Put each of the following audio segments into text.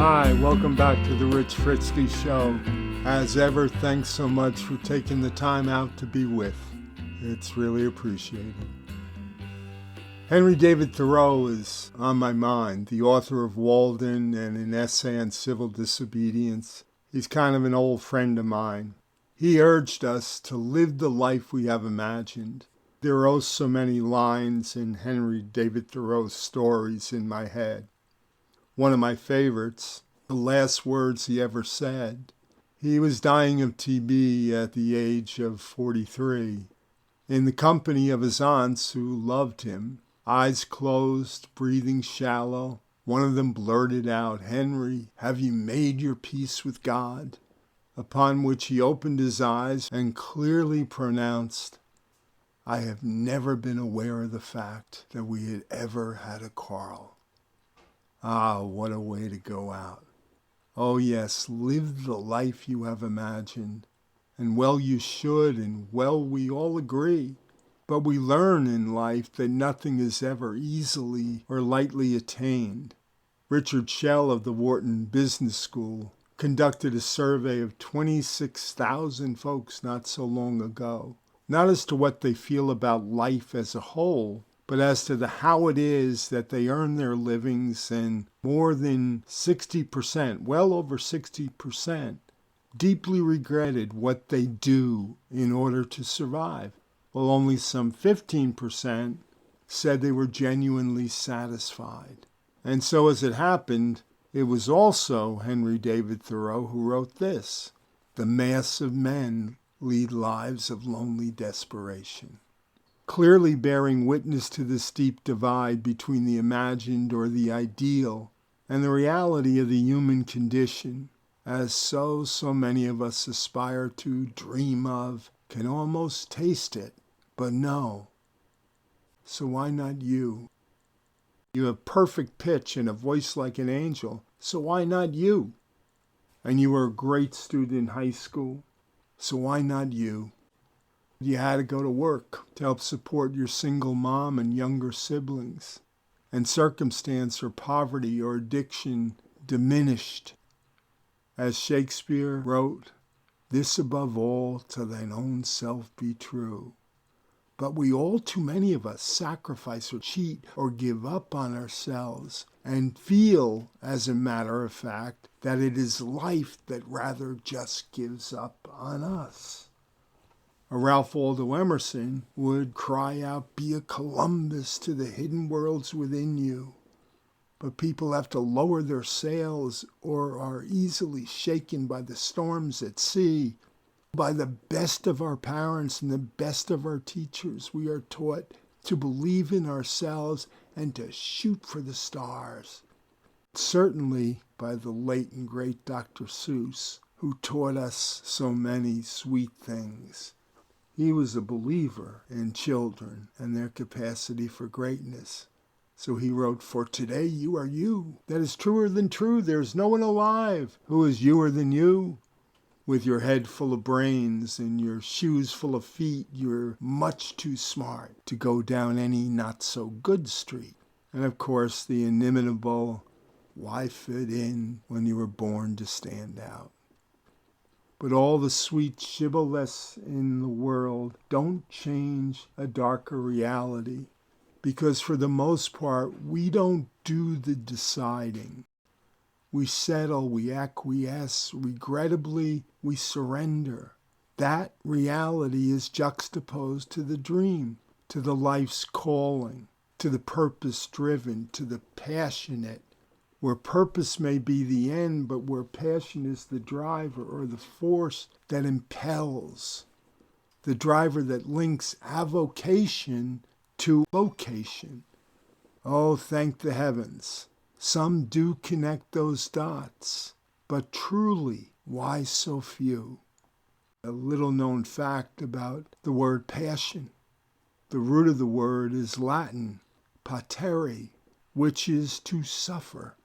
Hi, welcome back to the Rich Fritzky Show. As ever, thanks so much for taking the time out to be with. It's really appreciated. Henry David Thoreau is on my mind, the author of Walden and an essay on civil disobedience. He's kind of an old friend of mine. He urged us to live the life we have imagined. There are oh so many lines in Henry David Thoreau's stories in my head. One of my favorites, the last words he ever said. He was dying of TB at the age of 43. In the company of his aunts who loved him, eyes closed, breathing shallow, one of them blurted out, "Henry, have you made your peace with God?" Upon which he opened his eyes and clearly pronounced, "I have never been aware of the fact that we had ever had a quarrel." Ah, what a way to go out. Oh yes, live the life you have imagined. And well you should, and well we all agree. But we learn in life that nothing is ever easily or lightly attained. Richard Schell of the Wharton Business School conducted a survey of 26,000 folks not so long ago, not as to what they feel about life as a whole, but as to how it is that they earn their livings, and more than 60%, well over 60%, deeply regretted what they do in order to survive, while only some 15% said they were genuinely satisfied. And so as it happened, it was also Henry David Thoreau who wrote this: "The mass of men lead lives of lonely desperation." Clearly bearing witness to this deep divide between the imagined or the ideal and the reality of the human condition, as so many of us aspire to, dream of, can almost taste it, but no. So why not you? You have perfect pitch and a voice like an angel, so why not you? And you were a great student in high school, so why not you? You had to go to work to help support your single mom and younger siblings, and circumstance or poverty or addiction diminished. As Shakespeare wrote, "This above all, to thine own self be true." But we all, too many of us, sacrifice or cheat or give up on ourselves and feel, as a matter of fact, that it is life that rather just gives up on us. A Ralph Waldo Emerson would cry out, "Be a Columbus to the hidden worlds within you." But people have to lower their sails or are easily shaken by the storms at sea. By the best of our parents and the best of our teachers, we are taught to believe in ourselves and to shoot for the stars. Certainly by the late and great Dr. Seuss, who taught us so many sweet things. He was a believer in children and their capacity for greatness. So he wrote, "For today you are you. That is truer than true. There is no one alive who is youer than you. With your head full of brains and your shoes full of feet, you're much too smart to go down any not-so-good street." And of course, the inimitable, "Why fit in when you were born to stand out?" But all the sweet shibboleths in the world don't change a darker reality, because for the most part, we don't do the deciding. We settle, we acquiesce, regrettably, we surrender. That reality is juxtaposed to the dream, to the life's calling, to the purpose-driven, to the passionate, where purpose may be the end, but where passion is the driver or the force that impels, the driver that links avocation to vocation. Oh, thank the heavens. Some do connect those dots, but truly, why so few? A little-known fact about the word passion. The root of the word is Latin, patere, which is to suffer.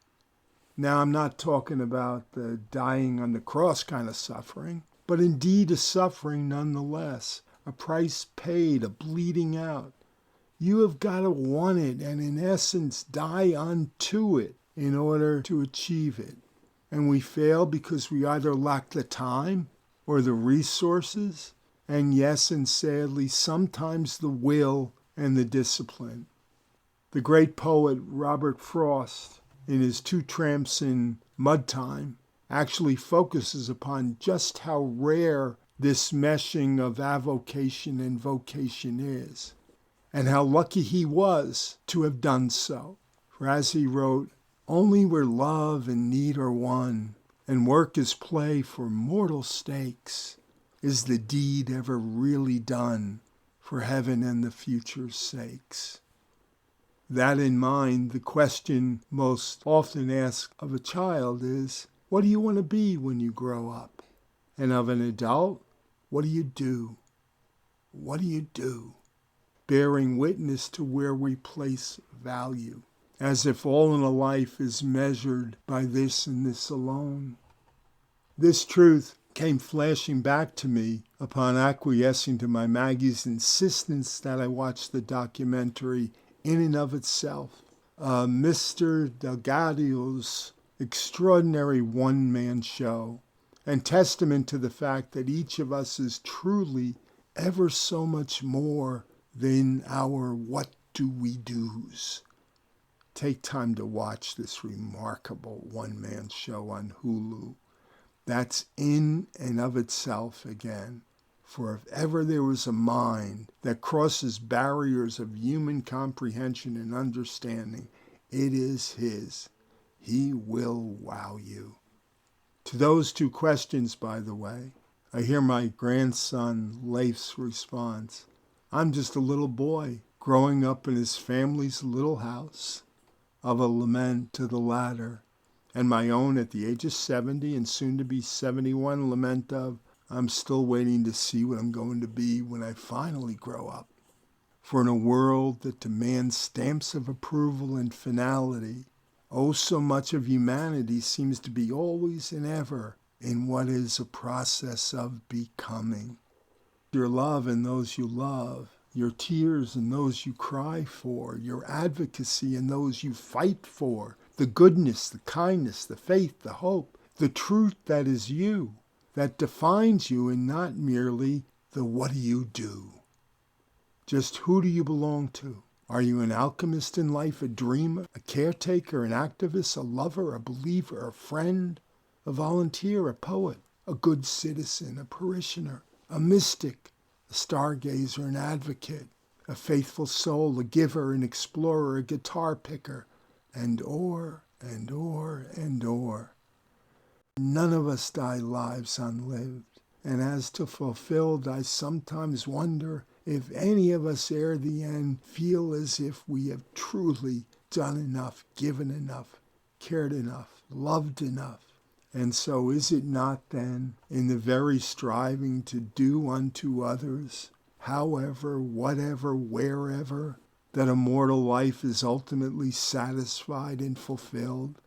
Now, I'm not talking about the dying on the cross kind of suffering, but indeed a suffering nonetheless, a price paid, a bleeding out. You have got to want it and in essence die unto it in order to achieve it. And we fail because we either lack the time or the resources, and yes, and sadly, sometimes the will and the discipline. The great poet Robert Frost, in his Two Tramps in Mud Time, actually focuses upon just how rare this meshing of avocation and vocation is, and how lucky he was to have done so. For as he wrote, "Only where love and need are one, and work is play for mortal stakes, is the deed ever really done for heaven and the future's sakes." That in mind, the question most often asked of a child is, what do you want to be when you grow up? And of an adult, what do you do? What do you do? Bearing witness to where we place value, as if all in a life is measured by this and this alone. This truth came flashing back to me upon acquiescing to my Maggie's insistence that I watch the documentary In and of Itself, Mr. Delgadio's extraordinary one-man show, and testament to the fact that each of us is truly ever so much more than our what do we do's. Take time to watch this remarkable one-man show on Hulu. That's In and of Itself again. For if ever there was a mind that crosses barriers of human comprehension and understanding, it is his. He will wow you. To those two questions, by the way, I hear my grandson Leif's response. I'm just a little boy growing up in his family's little house, of a lament to the latter, and my own at the age of 70 and soon to be 71 lament of, I'm still waiting to see what I'm going to be when I finally grow up. For in a world that demands stamps of approval and finality, oh, so much of humanity seems to be always and ever in what is a process of becoming. Your love in those you love, your tears in those you cry for, your advocacy in those you fight for, the goodness, the kindness, the faith, the hope, the truth that is you, that defines you, and not merely the what do you do. Just who do you belong to? Are you an alchemist in life, a dreamer, a caretaker, an activist, a lover, a believer, a friend, a volunteer, a poet, a good citizen, a parishioner, a mystic, a stargazer, an advocate, a faithful soul, a giver, an explorer, a guitar picker, and or. None of us die lives unlived, and as to fulfilled, I sometimes wonder if any of us ere the end feel as if we have truly done enough, given enough, cared enough, loved enough. And so is it not then in the very striving to do unto others, however, whatever, wherever, that a mortal life is ultimately satisfied and fulfilled?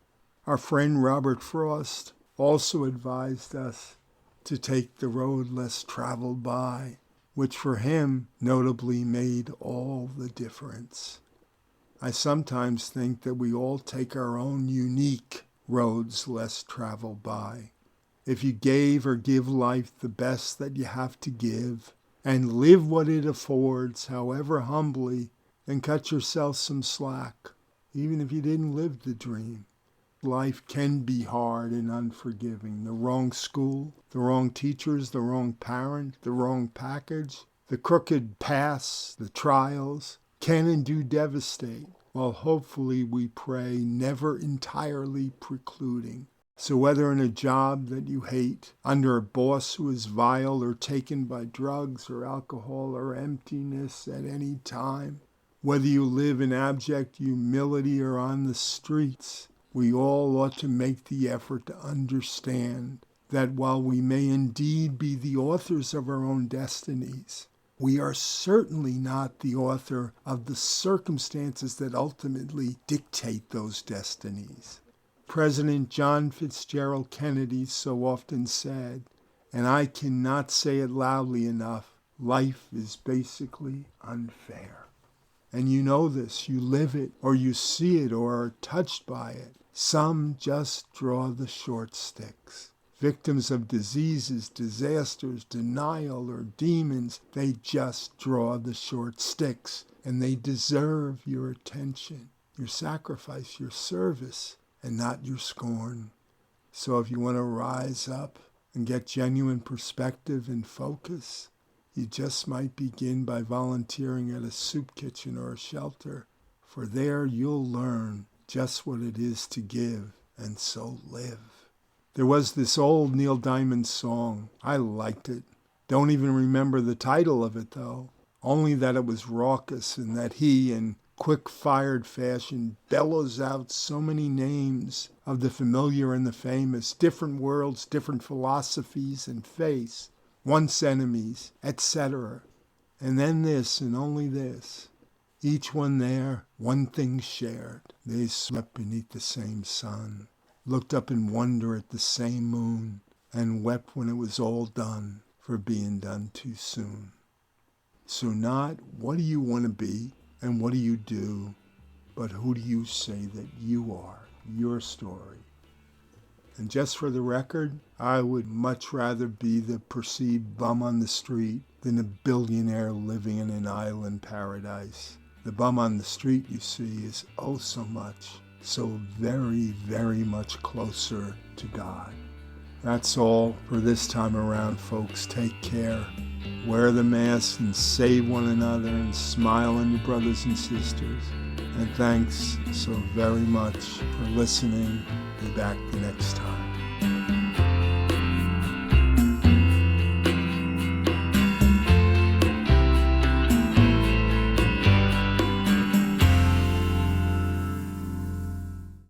Our friend Robert Frost also advised us to take the road less traveled by, which for him notably made all the difference. I sometimes think that we all take our own unique roads less traveled by. If you gave or give life the best that you have to give, and live what it affords, however humbly, then cut yourself some slack, even if you didn't live the dream. Life can be hard and unforgiving. The wrong school, the wrong teachers, the wrong parent, the wrong package, the crooked paths, the trials can and do devastate, while hopefully we pray never entirely precluding. So whether in a job that you hate, under a boss who is vile or taken by drugs or alcohol or emptiness at any time, whether you live in abject humility or on the streets, we all ought to make the effort to understand that while we may indeed be the authors of our own destinies, we are certainly not the author of the circumstances that ultimately dictate those destinies. President John Fitzgerald Kennedy so often said, and I cannot say it loudly enough, life is basically unfair. And you know this, you live it, or you see it, or are touched by it. Some just draw the short sticks. Victims of diseases, disasters, denial, or demons, they just draw the short sticks, and they deserve your attention, your sacrifice, your service, and not your scorn. So if you want to rise up and get genuine perspective and focus, you just might begin by volunteering at a soup kitchen or a shelter, for there you'll learn just what it is to give and so live. There was this old Neil Diamond song. I liked it. Don't even remember the title of it, though. Only that it was raucous and that he, in quick-fired fashion, bellows out so many names of the familiar and the famous, different worlds, different philosophies and faiths, once enemies, etc. And then this and only this. Each one there, one thing shared. They slept beneath the same sun, looked up in wonder at the same moon, and wept when it was all done for being done too soon. So not what do you want to be and what do you do, but who do you say that you are, your story. And just for the record, I would much rather be the perceived bum on the street than a billionaire living in an island paradise. The bum on the street, you see, is oh so much, so very, very much closer to God. That's all for this time around, folks. Take care. Wear the mask and save one another and smile on your brothers and sisters. And thanks so very much for listening. Be back the next time.